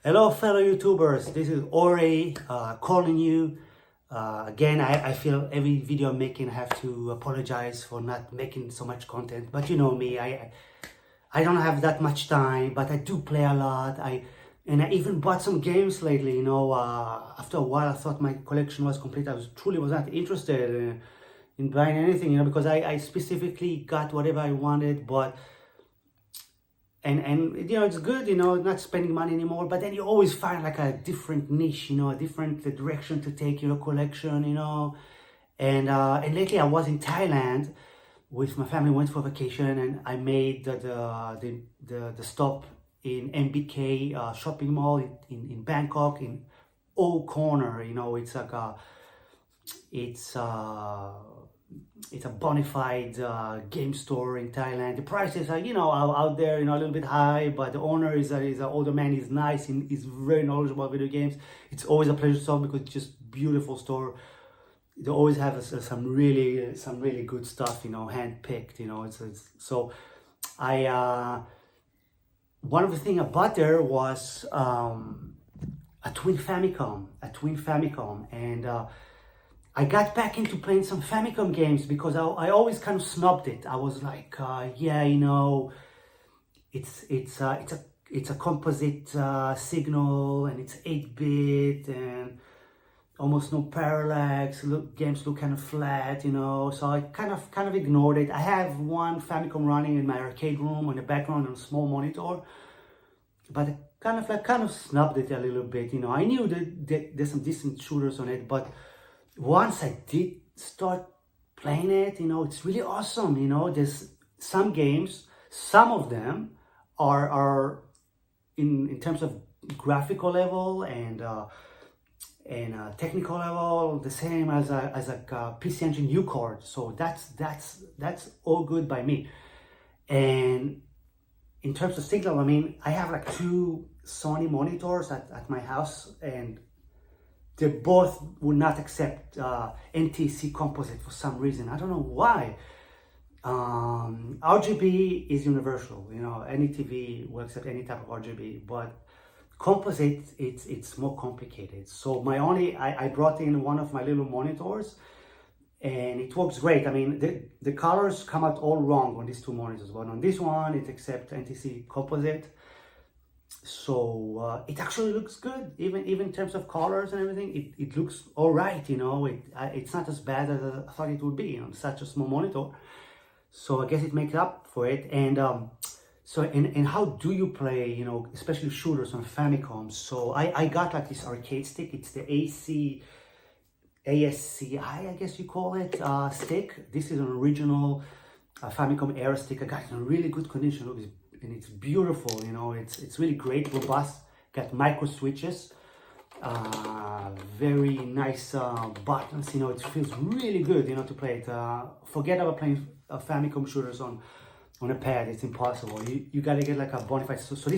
Hello, fellow YouTubers. This is Ori calling you. Again, I feel every video I'm making, I have to apologize for not making so much content. But you know me, I don't have that much time, but I do play a lot. I even bought some games lately. After a while, I thought my collection was complete. I truly was not interested in buying anything, because I specifically got whatever I wanted, but. And it's good, not spending money anymore, but then you always find like a different niche, a different direction to take your collection, and lately I was in Thailand with my family, went for vacation, and I made the stop in MBK shopping mall in Bangkok, in O Corner. It's like it's a bona fide game store in Thailand. The prices are, out there, a little bit high, but the owner is an older man. He's nice and he's very knowledgeable about video games. It's always a pleasure to shop because it's just beautiful store. They always have some really good stuff, hand picked. So I one of the things I bought there was a twin Famicom, and I got back into playing some Famicom games because I always kind of snubbed it. I was like, it's a composite signal, and it's 8-bit and almost no parallax. Games look kind of flat, So I kind of ignored it. I have one Famicom running in my arcade room on the background on a small monitor, but I kind of snubbed it a little bit. I knew that there's some decent shooters on it, but once I did start playing it, it's really awesome. There's some games, some of them are in terms of graphical level and technical level the same as a PC Engine U card. So that's all good by me. And in terms of signal, I have like two Sony monitors at my house, and they both would not accept NTSC composite for some reason. I don't know why. RGB is universal. Any TV will accept any type of RGB, but composite, it's more complicated. So I brought in one of my little monitors, and it works great. The colors come out all wrong on these two monitors, but on this one, it accepts NTSC composite. So it actually looks good, even in terms of colors and everything. It looks all right, it's not as bad as I thought it would be on such a small monitor. So I guess it makes up for it. And and how do you play, especially shooters on Famicom? So I got like this arcade stick. It's the ASCI, I guess you call it, stick. This is an original Famicom Air stick. I got it in really good condition. Look, and it's beautiful, it's really great, robust, got micro switches, very nice buttons, it feels really good, to play it. Forget about playing Famicom shooters on a pad. It's impossible. You gotta get like a bona fide. So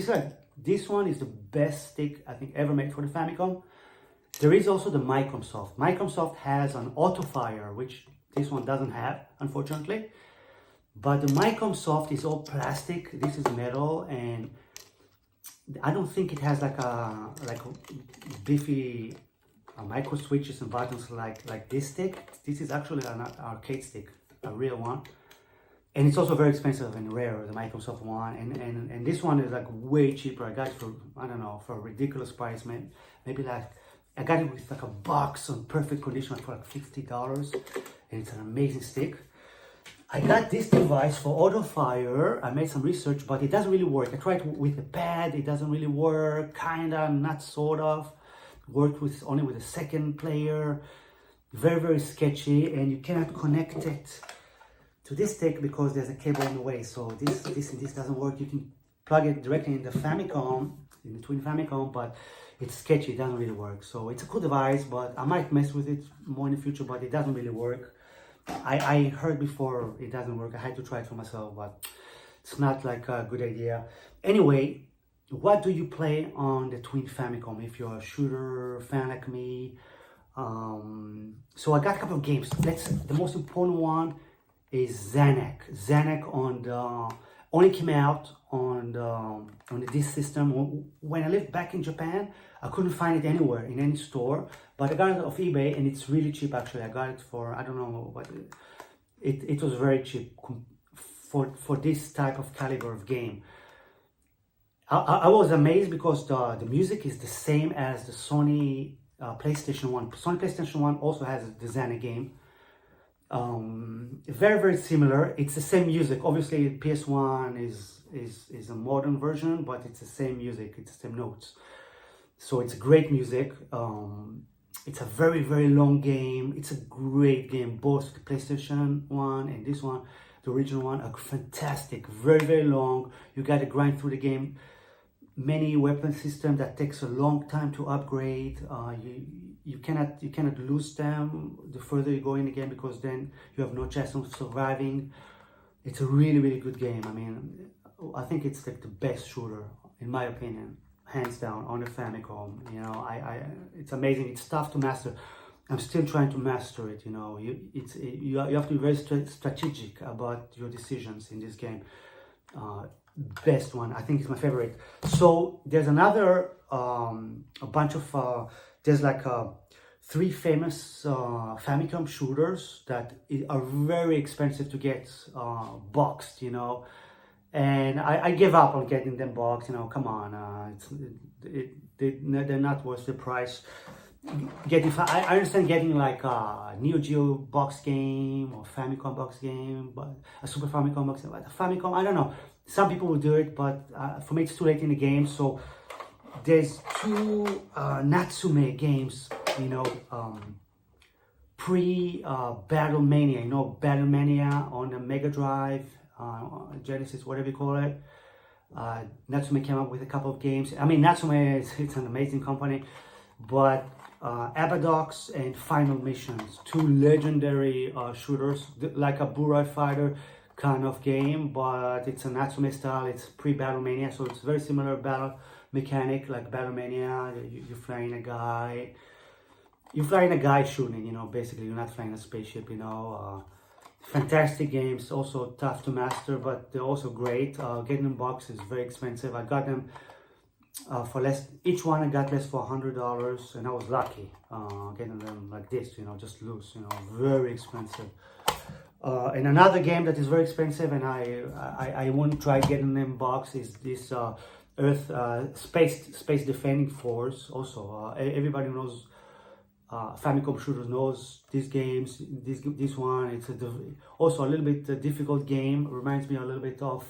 this one is the best stick I think ever made for the Famicom. There is also the Microsoft. Microsoft has an auto fire, which this one doesn't have, unfortunately. But the Microsoft is all plastic. This is metal, and I don't think it has like a beefy micro switches and buttons like this stick. This is actually an arcade stick, a real one, and it's also very expensive and rare, the Microsoft one. And this one is like way cheaper. I got it for, I don't know, for a ridiculous price, man. Maybe like I got it with like a box on perfect condition for like $50, and it's an amazing stick. I got this device for auto fire. I made some research, but it doesn't really work. I tried with the pad, it doesn't really work, kinda, not sort of. Worked only with a second player. Very, very sketchy, and you cannot connect it to this stick because there's a cable in the way. So this doesn't work. You can plug it directly in the Famicom, in the twin Famicom, but it's sketchy, it doesn't really work. So it's a cool device, but I might mess with it more in the future, but it doesn't really work. I heard before it doesn't work. I had to try it for myself, but it's not like a good idea. Anyway, what do you play on the twin Famicom if you're a shooter fan like me? So I got a couple of games. The most important one is Zanek on the only came out on the disc system. When I lived back in Japan, I couldn't find it anywhere in any store, but I got it off eBay, and it's really cheap actually. I got it for, I don't know what, it was very cheap for this type of caliber of game. I was amazed because the music is the same as the Sony PlayStation 1. Sony PlayStation 1 also has the Xana game. Very, very similar. It's the same music. Obviously, PS1 is a modern version, but it's the same music. It's the same notes. So it's great music. It's a very, very long game. It's a great game. Both the PlayStation 1 and this one, the original one, are fantastic. Very, very long. You got to grind through the game. Many weapon systems that takes a long time to upgrade. You cannot lose them the further you go in the game, because then you have no chance of surviving. It's a really, really good game. I mean, I think it's like the best shooter in my opinion, hands down, on the Famicom. You know, it's amazing. It's tough to master. I'm still trying to master it. You know, you have to be very strategic about your decisions in this game. Best one, I think it's my favorite. So there's another a bunch of there's like 3 famous Famicom shooters that are very expensive to get boxed, you know, and I give up on getting them boxed. You know, come on, they're not worth the price. I understand getting like a Neo Geo box game or Famicom box game, but a Super Famicom box game, but a Famicom, I don't know. Some people will do it, but for me it's too late in the game. So there's 2 Natusme games, you know, pre-Battle Mania, you know, Battle Mania on the Mega Drive, Genesis, whatever you call it. Natusme came up with a couple of games. I mean, Natusme it's an amazing company, but Abadox and Final Missions, 2 legendary shooters, like a Burai Fighter kind of game, but it's a Natusme style. It's pre-Battle Mania, so it's very similar battle mechanic like Battle Mania. You're flying a guy. You're flying a guy shooting, you know, basically. You're not flying a spaceship, you know. Fantastic games, also tough to master, but they're also great. Getting them boxed is very expensive. I got them for less. Each one I got less for $100, and I was lucky getting them like this, you know, just loose, you know, very expensive. And another game that is very expensive, and I won't try getting them boxed, is this Space Defending Force. Also, everybody knows, Famicom shooters knows these games. This one, it's also a little bit difficult game. Reminds me a little bit of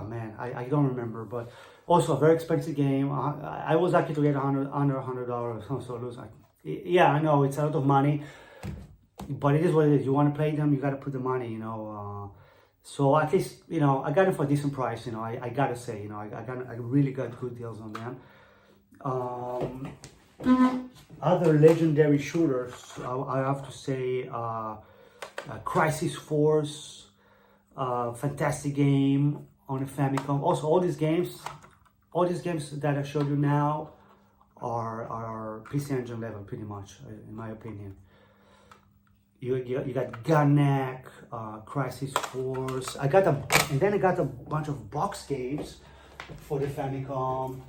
man, I don't remember, but also a very expensive game. I was lucky to get under $100. So lose. Yeah, I know it's a lot of money, but it is what it is. You want to play them, you got to put the money, you know. So at least, you know, I got it for a decent price, you know. I gotta say, you know, I really got good deals on them. Other legendary shooters, I have to say, Crisis Force, fantastic game on the Famicom. Also, all these games that I showed you now are PC Engine level, pretty much, in my opinion. You got Gunneck, Crisis Force. And then I got a bunch of box games for the Famicom.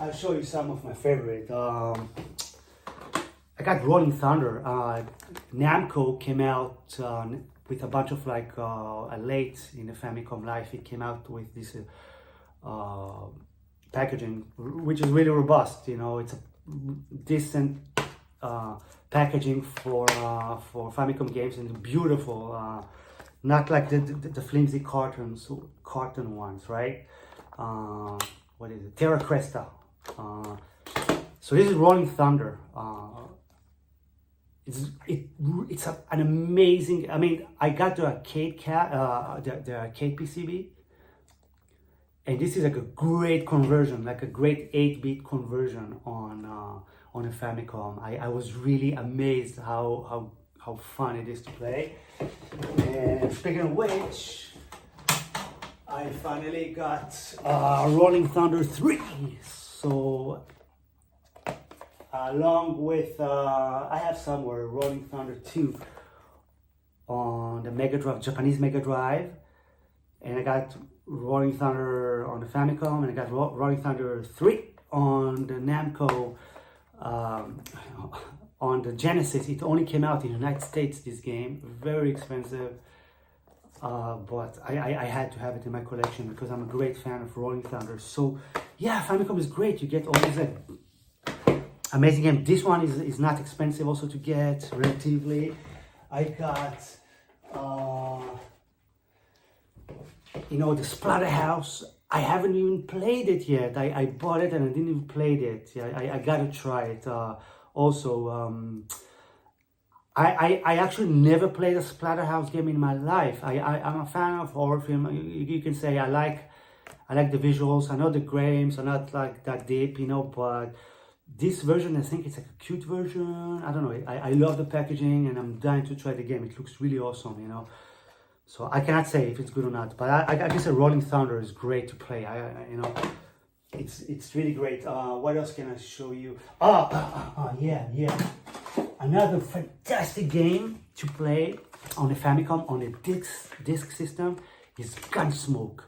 I'll show you some of my favorite. I got Rolling Thunder. Namco came out with a bunch of like late in the Famicom life. It came out with this packaging, which is really robust. You know, it's a decent packaging for Famicom games, and beautiful, not like the flimsy carton ones, right? What is it? Terra Cresta. So this is Rolling Thunder. It's an amazing. I mean, I got the arcade the arcade PCB, and this is like a great conversion, like a great 8-bit conversion on a Famicom. I was really amazed how fun it is to play. And speaking of which, I finally got Rolling Thunder 3. So along with I have somewhere Rolling Thunder 2 on the Mega Drive, Japanese Mega Drive, and I got Roaring Thunder on the Famicom, and I got Roaring Thunder 3 on the Namco, on the Genesis. It only came out in the United States, this game, very expensive, but I had to have it in my collection because I'm a great fan of Roaring Thunder. So yeah, Famicom is great. You get all these amazing games. This one is not expensive also to get, relatively. I got you know, the Splatterhouse. I haven't even played it yet. I bought it and I didn't even play it. I gotta try it. Also, I actually never played a Splatterhouse game in my life. I'm a fan of horror film. You can say I like the visuals. I know the games are not like that deep, you know, but this version, I think it's like a cute version. I don't know. I love the packaging and I'm dying to try the game. It looks really awesome, you know. So I cannot say if it's good or not, but I guess a Rolling Thunder is great to play. You know, it's really great. What else can I show you? Yeah. Another fantastic game to play on the Famicom on the disc system is Gunsmoke.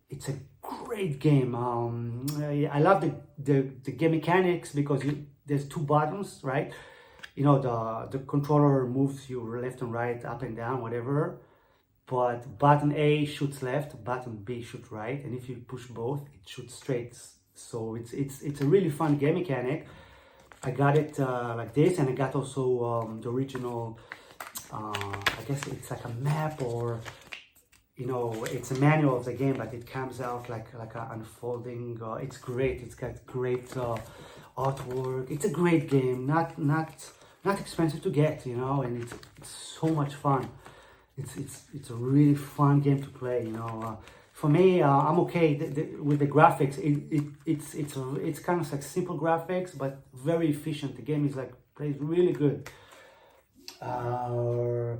It's a great game. I love the game mechanics because there's two buttons, right? You know, the controller moves you left and right, up and down, whatever. But button A shoots left, button B shoots right, and if you push both, it shoots straight. So it's a really fun game mechanic. I got it like this, and I got also the original. I guess it's like a map, or you know, it's a manual of the game, but it comes out like a unfolding. It's great. It's got great artwork. It's a great game. Not expensive to get, you know, and it's so much fun. It's a really fun game to play, you know. For me, I'm okay with the graphics. It's kind of like simple graphics, but very efficient. The game is like plays really good. I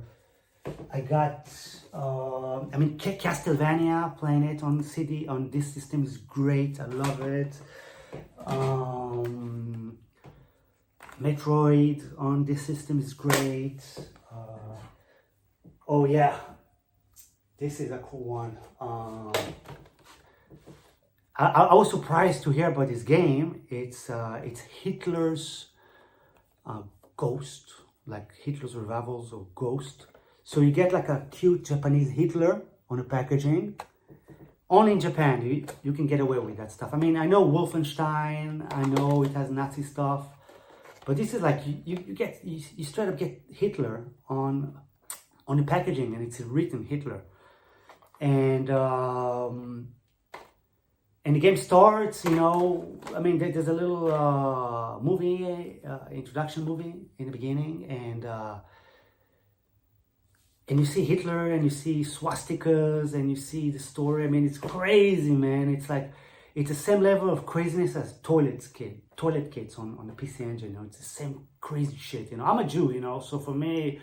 got, I mean, Castlevania, playing it on CD on this system is great. I love it. Metroid on this system is great. Oh yeah, this is a cool one. I was surprised to hear about this game. It's Hitler's Ghost, like Hitler's Revivals of Ghost. So you get like a cute Japanese Hitler on the packaging. Only in Japan you can get away with that stuff. I mean, I know Wolfenstein, I know it has Nazi stuff, but this is like you straight up get Hitler on the packaging, and it's written Hitler. And the game starts, you know, I mean, there's a little movie, introduction movie in the beginning, and you see Hitler, and you see swastikas, and you see the story. I mean, it's crazy, man. It's like, it's the same level of craziness as toilet kits on the PC Engine. You know, it's the same crazy shit. You know, I'm a Jew, you know, so for me,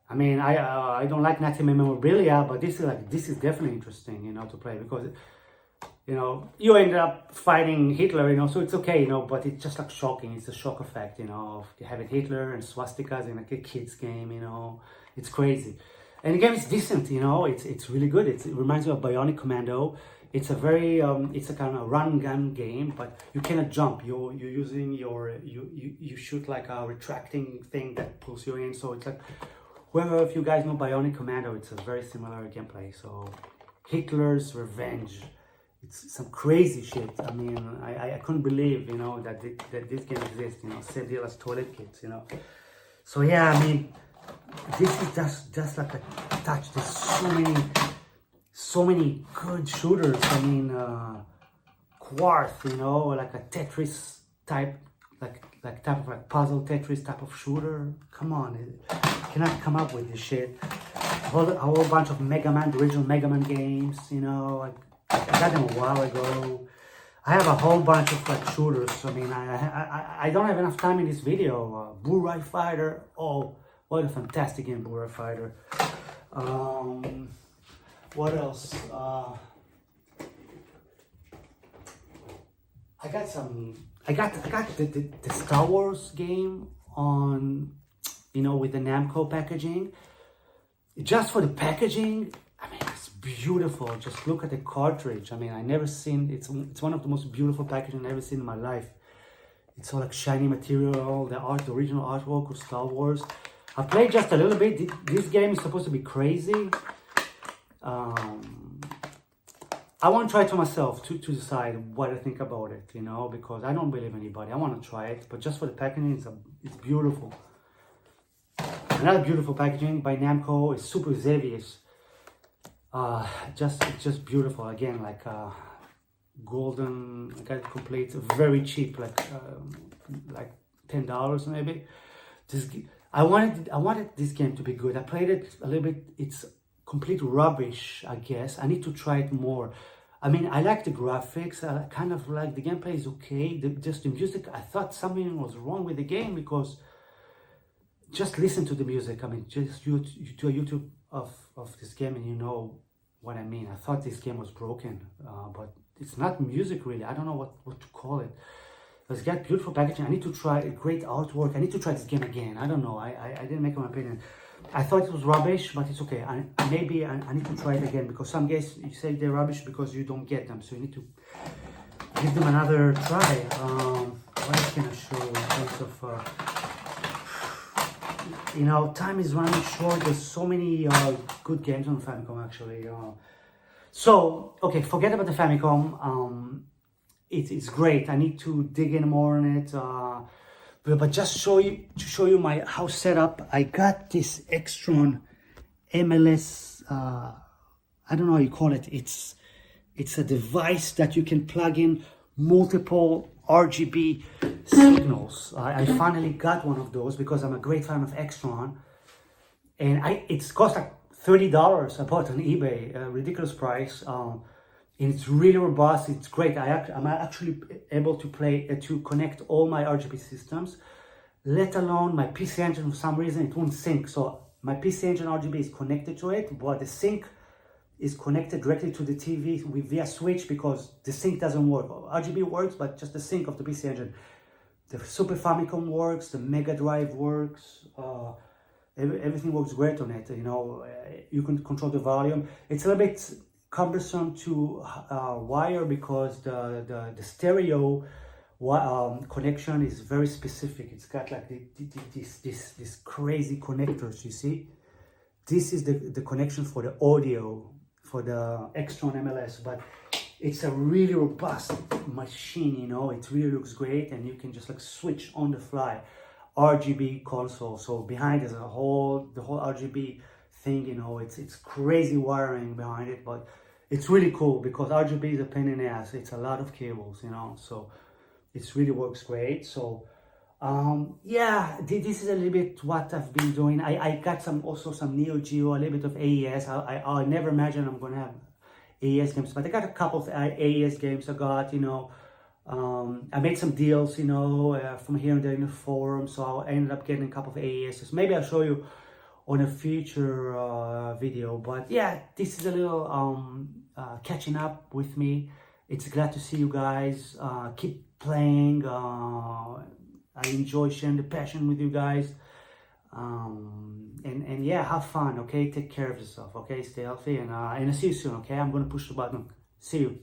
I mean, I don't like Nazi memorabilia, but this is definitely interesting, you know, to play, because, you know, you end up fighting Hitler, you know, so it's okay, you know, but it's just like shocking. It's a shock effect, you know, of having Hitler and swastikas in like a kid's game, you know. It's crazy. And the game is decent, you know, it's really good. It reminds me of Bionic Commando. It's a very, it's a kind of run gun game, but you cannot jump. You're using you shoot like a retracting thing that pulls you in. So it's like, whoever, if you guys know Bionic Commando, it's a very similar gameplay. So Hitler's Revenge. It's some crazy shit. I mean, I couldn't believe, you know, that this game exists, you know, same deal as toilet kits, you know. So yeah, I mean, this is just like a touch. There's so many good shooters. I mean, Quarth, you know, like a Tetris type, like type of like puzzle Tetris type of shooter. Come on, you cannot come up with this shit. A whole bunch of Mega Man, the original Mega Man games, you know. I got them a while ago. I have a whole bunch of like shooters. I mean, I don't have enough time in this video. Burai Fighter. Oh, what a fantastic game, Burai Fighter. What else? I got the Star Wars game on you know, with the Namco packaging. Just for the packaging, I mean, it's beautiful. Just look at the cartridge. I mean, I never seen, it's one of the most beautiful packaging I've ever seen in my life. It's all like shiny material, the original artwork of Star Wars. I played just a little bit. This game is supposed to be crazy. I want to try it to myself to decide what I think about it, you know, because I don't believe anybody. I want to try it, but just for the packaging, it's beautiful. Another beautiful packaging by Namco is Super Xavier's. It's just beautiful. Again, like golden, I got it complete, very cheap, like $10 maybe. I wanted this game to be good. I played it a little bit. It's complete rubbish, I guess. I need to try it more. I mean, I like the graphics. I kind of like the gameplay is okay. Just the music, I thought something was wrong with the game because just listen to the music. I mean, just you do a YouTube of this game and you know what I mean. I thought this game was broken, but it's not music really. I don't know what to call it. It's got beautiful packaging. I need to try great artwork. I need to try this game again. I don't know. I didn't make my opinion. I thought it was rubbish, but it's okay. Maybe I need to try it again because some games you say they're rubbish because you don't get them. So you need to give them another try. What else can I show in terms of... you know, time is running short. There's so many good games on Famicom actually. So, okay, forget about the Famicom. It's great. I need to dig in more on it. But just to show you my house setup, I got this Extron MLS. I don't know how you call it. It's a device that you can plug in multiple RGB signals. I finally got one of those because I'm a great fan of Extron, and it's cost like $30. I bought it on eBay, a ridiculous price. And it's really robust. It's great. I'm actually able to connect all my RGB systems, let alone my PC Engine. For some reason, it won't sync. So my PC Engine RGB is connected to it, but the sync is connected directly to the TV via switch because the sync doesn't work. RGB works, but just the sync of the PC Engine. The Super Famicom works, the Mega Drive works, everything works great on it. You know, you can control the volume. It's a little bit cumbersome to wire because the stereo connection is very specific. It's got like this crazy connectors, you see. This is the connection for the audio, for the Extron MLS, but it's a really robust machine, you know. It really looks great, and you can just like switch on the fly. RGB console, so behind is the whole RGB thing, you know. It's crazy wiring behind it, but it's really cool because RGB is a pain in the ass. It's a lot of cables, you know, so it really works great. So yeah, this is a little bit what I've been doing. I got also some Neo Geo, a little bit of AES. I never imagined I'm gonna have AES games, but I got a couple of AES games. I got, you know, I made some deals, you know, from here and there in the forum, so I ended up getting a couple of AESs. Maybe I'll show you on a future video, but yeah, this is a little catching up with me. It's glad to see you guys. Keep playing. I enjoy sharing the passion with you guys, and yeah, have fun. Okay, take care of yourself. Okay, stay healthy, and I'll see you soon. Okay, I'm gonna push the button. See you.